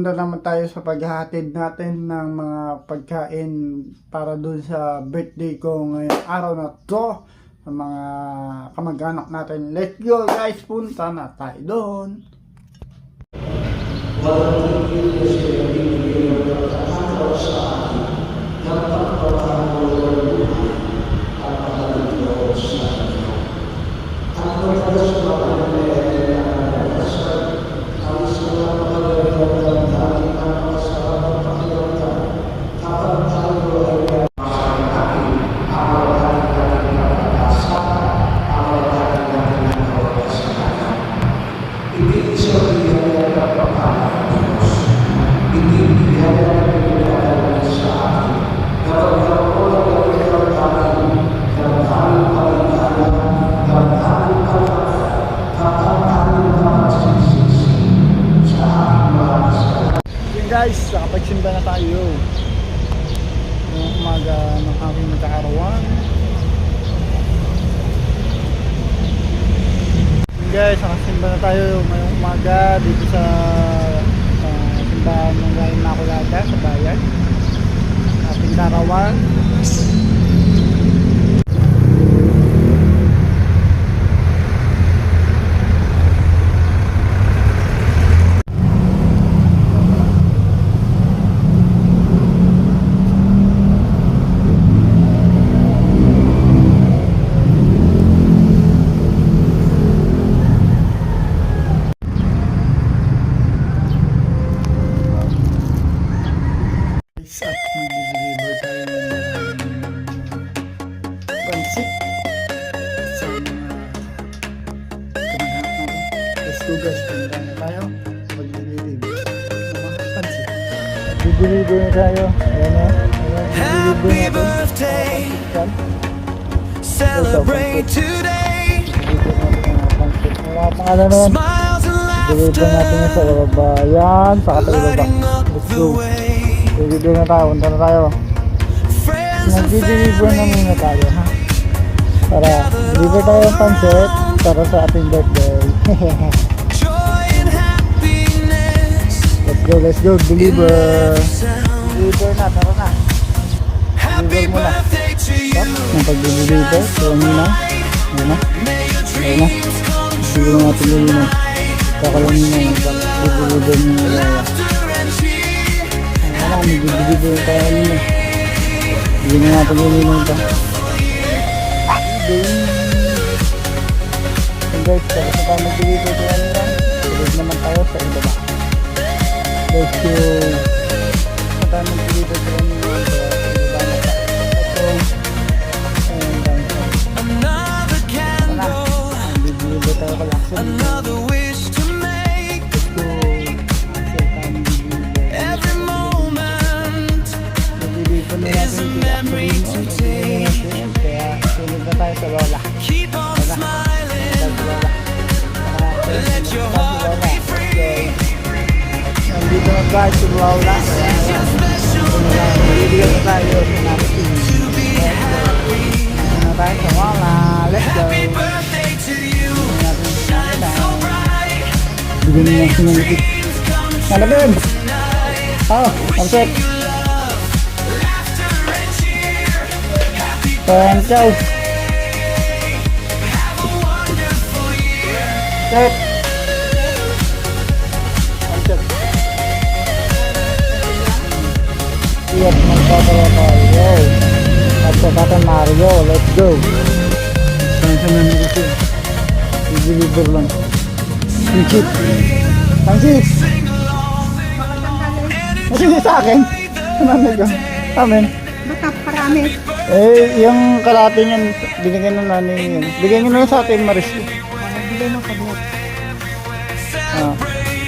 pupunta naman tayo sa paghahatid natin ng mga pagkain para dun sa birthday ko ngayong araw na to sa mga kamag-anak natin. Let's go guys, punta na tayo doon. Guys, nakapagsimba na tayo ngayong umaga ng aking nagkakaroon. Guys, nakasimba na tayo ngayong umaga dito sa simbahan ng Galing Makulata sa bayan ating Tarawan. At mag-deliver tayo ng pansit sa mga kamag-anak natin. Let's go guys, punta na tayo mag-deliver ng mga pansit. Mag-deliver na tayo. Ayan o. Happy birthday, celebrate today. Wala pang ano naman. Smiles and Deliver natin sa kababayan, sa Kataliba. Let's go. Deliver na tayo, punta na tayo. Nag-deliver na muna tayo, ha? Para deliver tayo ng pansit para sa ating birthday. Let's go, deliver. Deliver na, tara na. Deliver muna. Ang pag-deliver, tuwa muna. Ayan na. Ayan na. Deliver natin yun muna. Kakalang muna yung pag-deliver muna. Nag-deliver tayo nila. Hindi na natin gawin ito. And guys, tapos na tayo mag-deliver tayo nila. Tulog naman tayo sa ibaba. Let's go. Tapos na tayo mag-deliver tayo nila sa ibaba na tayo. And down tayo. Mag-deliver tayo kalaksin. Is a memory to take. Kaya sunod na tayo sa lola. Keep on smiling. Let your heart be free. Nandito na tayo sa lola. Nandito na tayo sa natin. Nandito na tayo sa lola. Let's go. Happy birthday to you. Shine so bright. Bigyan niyo yung sinangipit. Ano ba yun? Oh, pansit. Thank you. Set. Iyan, magpapala tayo. At sa Tata Mario, let's go. Saan sa namin dito? I-deliver lang. Pansit. Pansit. Masisi sa akin. Sananig ko. Amen. Baka parami. Yung kalate niyan, binigyan na namin yun. Bigyan nyo na sa atin, Maris. Bigay mo kabot.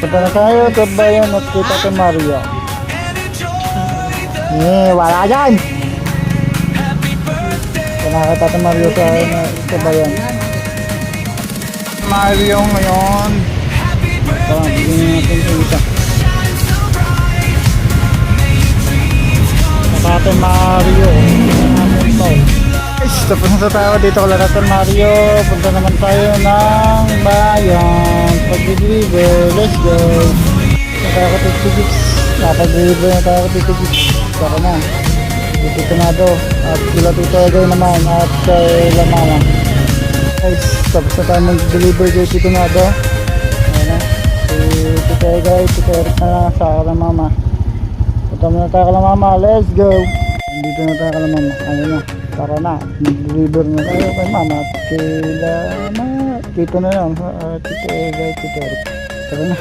Punta na tayo sa bayan at kita kay Mario. Wala dyan! Nakakita kay Mario sa bayan. Mario ngayon. Tama, bigyan natin yung isa. Sa Mario. Guys, tapos na tayo dito ko lang Mario. Punta naman tayo ng bayan. Pag-deliver, let's go. Nakakatot 6 Nakapag-deliver na tayo Tito Gigs. Saka na. Tito Tonado. At sila Tito Egay naman. At kay Mama. Guys, tapos na tayo mag-deliver kay Tito Tonado. Ayan na. Si Tito Egay, Tito Eric na lang sa kala Mama. Punta muna tayo kala Mama. Let's go! Dito na tayo kala Mama. Ayan na. Tara na. Mag-deliver na tayo kay Mama. At kay Mama. Tito na lang. Tito Egay, Tito Eric. Tara na.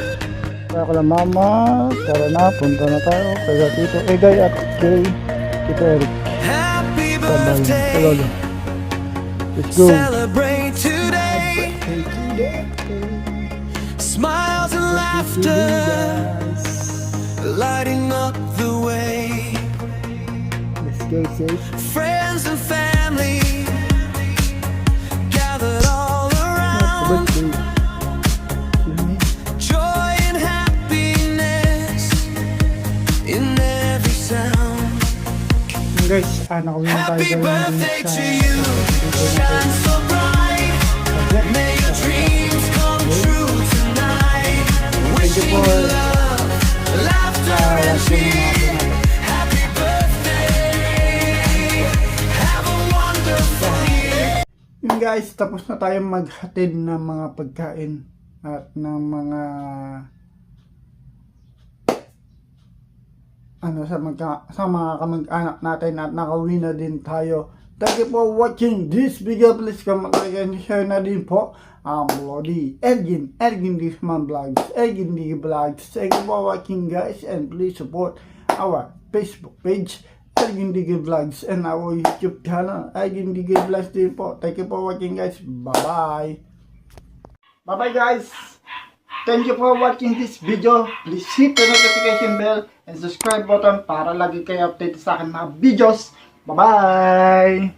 Tara kala Mama. Tara na. Punta na tayo kay Tito Egay at kay Tito Eric. Happy Sabay. birthday. Lolo. Let's go. Celebrate today. Smiles and laughter lighting up the way. Let's go, sis. Friends and family gathered all around. Joy and happiness in every sound. Guys, nakawin na tayo Happy sa birthday to you. Shine so bright. May your dreams come true tonight. Wishing you love, laughter and cheer. Happy birthday. Have a wonderful year. Yun guys, tapos na tayong maghatid ng mga pagkain at ng mga sa mga kamag-anak natin at nakauwi na din tayo. Thank you for watching this video. Please comment, like, and share na din po. Lodi, Ergin Disman Vlogs, Ergin D Vlogs. Thank you for watching guys, and please support our Facebook page, Ergin D Vlogs, and our YouTube channel, Ergin D Vlogs din po. Thank you for watching guys. Bye-bye. Bye-bye guys. Thank you for watching this video. Please hit the notification bell and subscribe button para lagi kayo update sa akin mga videos. Bye-bye!